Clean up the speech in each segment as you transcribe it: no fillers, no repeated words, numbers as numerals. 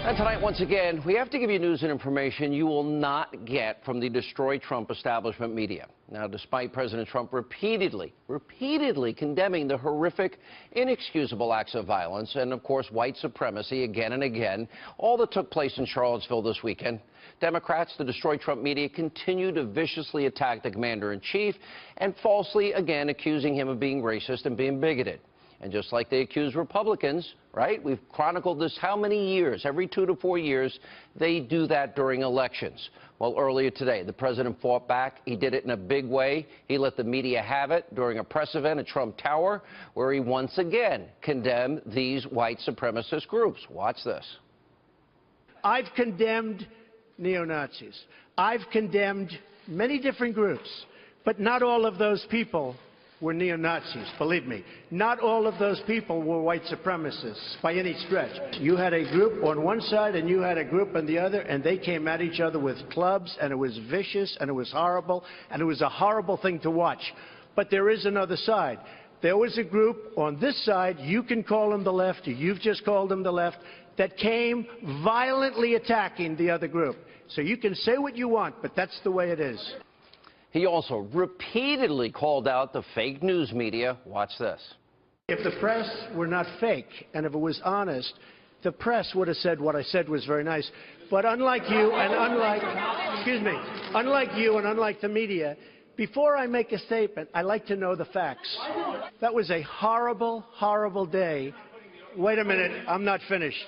And tonight, once again, we have to give you news and information you will not get from the Destroy Trump establishment media. Now, despite President Trump repeatedly condemning the horrific, inexcusable acts of violence and, of course, white supremacy again and again, all that took place in Charlottesville this weekend, Democrats, the Destroy Trump media, continue to viciously attack the commander-in-chief and falsely, again, accusing him of being racist and being bigoted. And just like they accuse Republicans, right? We've chronicled this how many years? Every 2 to 4 years, they do that during elections. Well, earlier today, the president fought back. He did it in a big way. He let the media have it during a press event at Trump Tower, where he once again condemned these white supremacist groups. Watch this. I've condemned neo-Nazis. I've condemned many different groups, but not all of those people were neo-Nazis, believe me. Not all of those people were white supremacists by any stretch. You had a group on one side and you had a group on the other, and they came at each other with clubs, and it was vicious, and it was horrible, and it was a horrible thing to watch. But there is another side. There was a group on this side, you can call them the left, or you've just called them the left, that came violently attacking the other group. So you can say what you want, but that's the way it is. He also repeatedly called out the fake news media. Watch this. If the press were not fake, and if it was honest, the press would have said what I said was very nice. But unlike you and unlike the media, before I make a statement, I like to know the facts. That was a horrible, horrible day. Wait a minute, I'm not finished.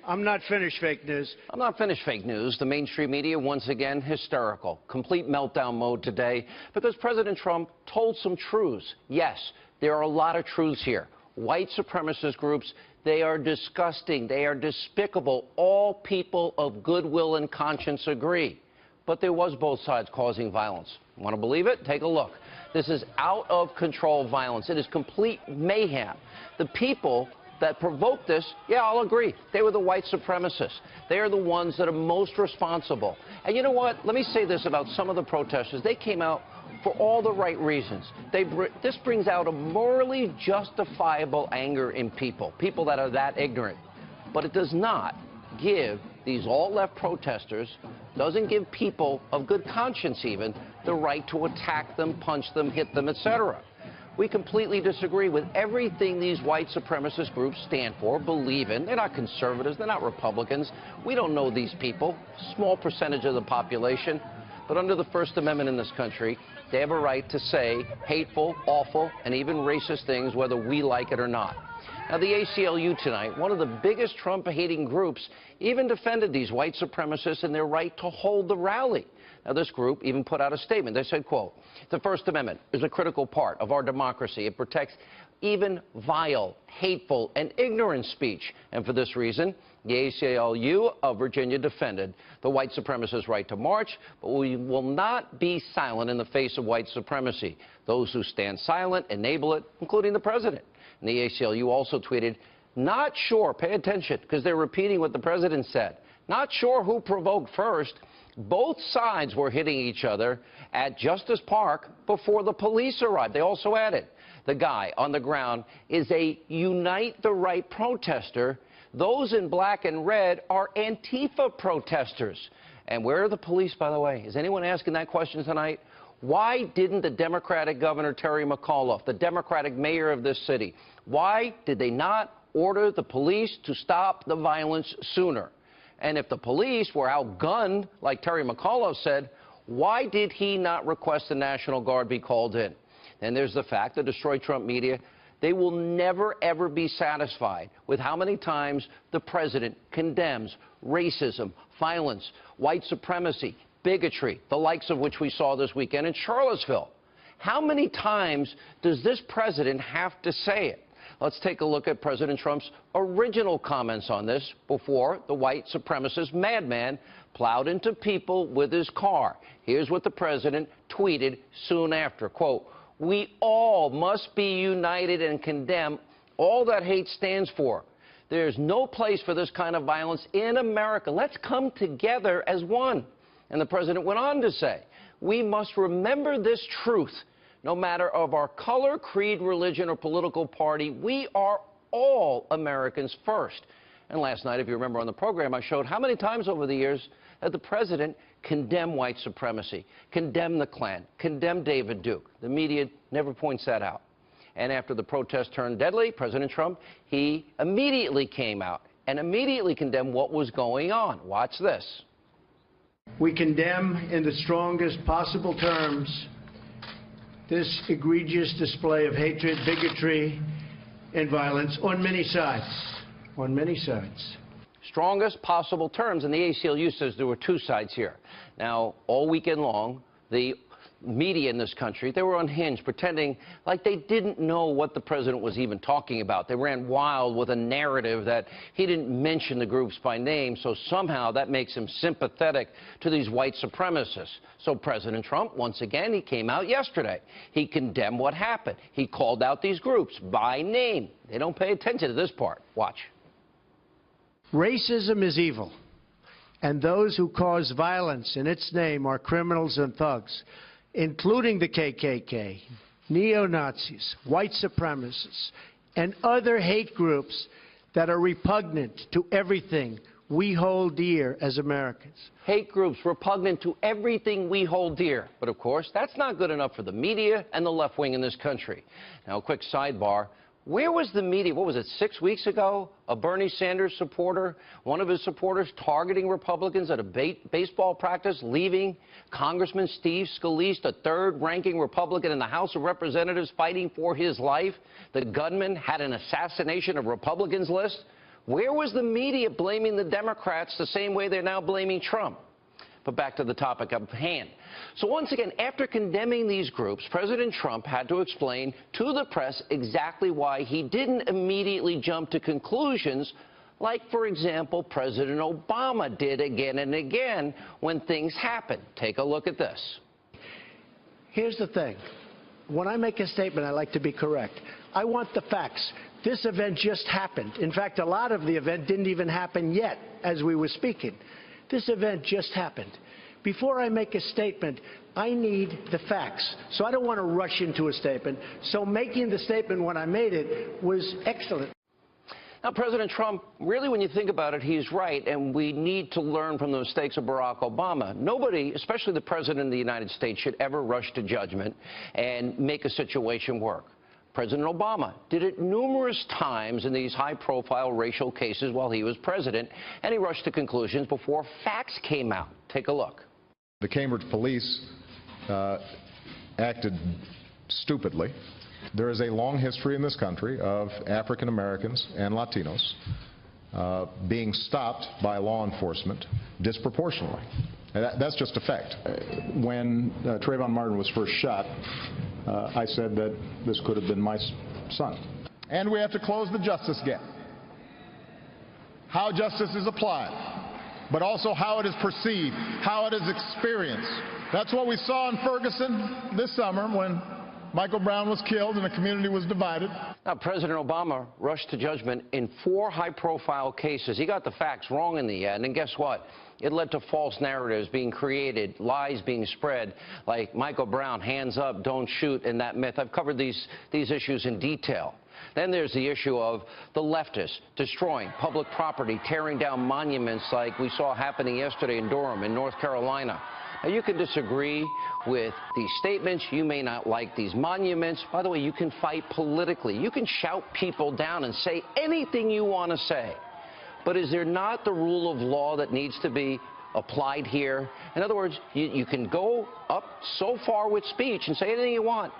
I'm not finished, fake news. I'm not finished, fake news. The mainstream media, once again, hysterical. Complete meltdown mode today because President Trump told some truths. Yes, there are a lot of truths here. White supremacist groups, they are disgusting. They are despicable. All people of goodwill and conscience agree. But there was both sides causing violence. Want to believe it? Take a look. This is out-of-control violence. It is complete mayhem. The people that provoked this, yeah, I'll agree. They were the white supremacists. They are the ones that are most responsible. And you know what? Let me say this about some of the protesters. They came out for all the right reasons. This brings out a morally justifiable anger in people that are that ignorant. But it does not give these alt-left protesters, doesn't give people of good conscience even, the right to attack them, punch them, hit them, etc. We completely disagree with everything these white supremacist groups stand for, believe in. They're not conservatives. They're not Republicans. We don't know these people, small percentage of the population. But under the First Amendment in this country, they have a right to say hateful, awful, and even racist things, whether we like it or not. Now, the ACLU tonight, one of the biggest Trump-hating groups, even defended these white supremacists and their right to hold the rally. Now, this group even put out a statement. They said, quote, "The First Amendment is a critical part of our democracy. It protects even vile, hateful, and ignorant speech. And for this reason, the ACLU of Virginia defended the white supremacist right to march, but we will not be silent in the face of white supremacy. Those who stand silent enable it, including the president." And the ACLU also tweeted, "Not sure," pay attention, because they're repeating what the president said, "not sure who provoked first. Both sides were hitting each other at Justice Park before the police arrived." They also added, "The guy on the ground is a Unite the Right protester. Those in black and red are Antifa protesters." And where are the police, by the way? Is anyone asking that question tonight? Why didn't the Democratic Governor Terry McAuliffe, the Democratic mayor of this city, why did they not order the police to stop the violence sooner? And if the police were outgunned, like Terry McAuliffe said, why did he not request the National Guard be called in? And there's the fact that Destroy Trump media, they will never, ever be satisfied with how many times the president condemns racism, violence, white supremacy, bigotry, the likes of which we saw this weekend in Charlottesville. How many times does this president have to say it? Let's take a look at President Trump's original comments on this before the white supremacist madman plowed into people with his car. Here's what the president tweeted soon after, quote, "We all must be united and condemn all that hate stands for. There's no place for this kind of violence in America. Let's come together as one." And the president went on to say, "We must remember this truth. No matter of our color, creed, religion, or political party, we are all Americans first. And last night, if you remember on the program, I showed how many times over the years that the president condemned white supremacy, condemned the Klan, condemned David Duke. The media never points that out. And after the protest turned deadly, President Trump, he immediately came out and immediately condemned what was going on. Watch this. We condemn in the strongest possible terms this egregious display of hatred, bigotry, and violence on many sides. On many sides. Strongest possible terms, and the ACLU says there were two sides here. Now, all weekend long, the media in this country, they were unhinged, pretending like they didn't know what the president was even talking about. They ran wild with a narrative that he didn't mention the groups by name, so somehow that makes him sympathetic to these white supremacists. So President Trump, once again, he came out yesterday. He condemned what happened. He called out these groups by name. They don't pay attention to this part. Watch. Racism is evil, and those who cause violence in its name are criminals and thugs, including the KKK, neo-Nazis, white supremacists, and other hate groups that are repugnant to everything we hold dear as Americans. Hate groups repugnant to everything we hold dear. But, of course, that's not good enough for the media and the left wing in this country. Now, a quick sidebar. Where was the media, what was it, 6 weeks ago? A Bernie Sanders supporter, one of his supporters targeting Republicans at a baseball practice, leaving Congressman Steve Scalise, the third-ranking Republican in the House of Representatives, fighting for his life. The gunman had an assassination of Republicans list. Where was the media blaming the Democrats the same way they're now blaming Trump? But back to the topic at hand. So once again, after condemning these groups, President Trump had to explain to the press exactly why he didn't immediately jump to conclusions like, for example, President Obama did again and again when things happen. Take a look at this. Here's the thing. When I make a statement, I like to be correct. I want the facts. This event just happened. In fact, a lot of the event didn't even happen yet as we were speaking. This event just happened. Before I make a statement, I need the facts. So I don't want to rush into a statement. So making the statement when I made it was excellent. Now, President Trump, really, when you think about it, he's right, and we need to learn from the mistakes of Barack Obama. Nobody, especially the President of the United States, should ever rush to judgment and make a situation work. President Obama did it numerous times in these high-profile racial cases while he was president, and he rushed to conclusions before facts came out. Take a look. The Cambridge police acted stupidly. There is a long history in this country of African Americans and Latinos being stopped by law enforcement disproportionately. And that's just a fact. When Trayvon Martin was first shot, I said that this could have been my son. And we have to close the justice gap. How justice is applied, but also how it is perceived, how it is experienced. That's what we saw in Ferguson this summer when Michael Brown was killed and the community was divided. Now, President Obama rushed to judgment in 4 high-profile cases. He got the facts wrong in the end, and guess what? It led to false narratives being created, lies being spread, like Michael Brown, hands up, don't shoot, and that myth. I've covered these issues in detail. Then there's the issue of the leftists destroying public property, tearing down monuments like we saw happening yesterday in Durham in North Carolina. Now, you can disagree with these statements. You may not like these monuments. By the way, you can fight politically. You can shout people down and say anything you want to say. But is there not the rule of law that needs to be applied here? In other words, you can go up so far with speech and say anything you want,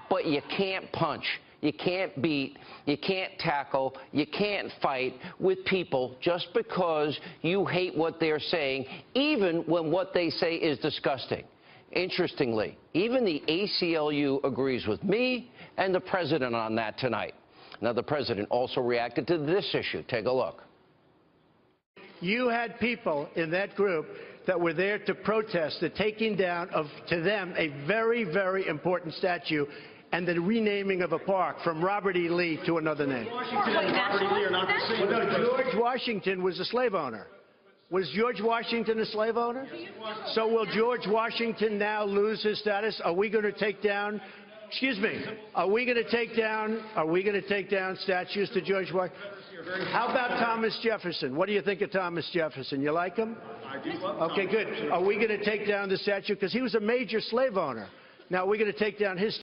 but you can't punch. You can't beat, you can't tackle, you can't fight with people just because you hate what they're saying, even when what they say is disgusting. Interestingly, even the ACLU agrees with me and the president on that tonight. Now, the president also reacted to this issue. Take a look. You had people in that group that were there to protest the taking down of, to them, a very, very important statue and the renaming of a park from Robert E. Lee to another name. George Washington was a slave owner. Was George Washington a slave owner? So will George Washington now lose his status? Are we going to take down, excuse me, are we going to take down statues to George Washington? How about Thomas Jefferson? What do you think of Thomas Jefferson? You like him? I do love Thomas. Okay, good. Are we going to take down the statue? Because he was a major slave owner. Now, we're going to take down his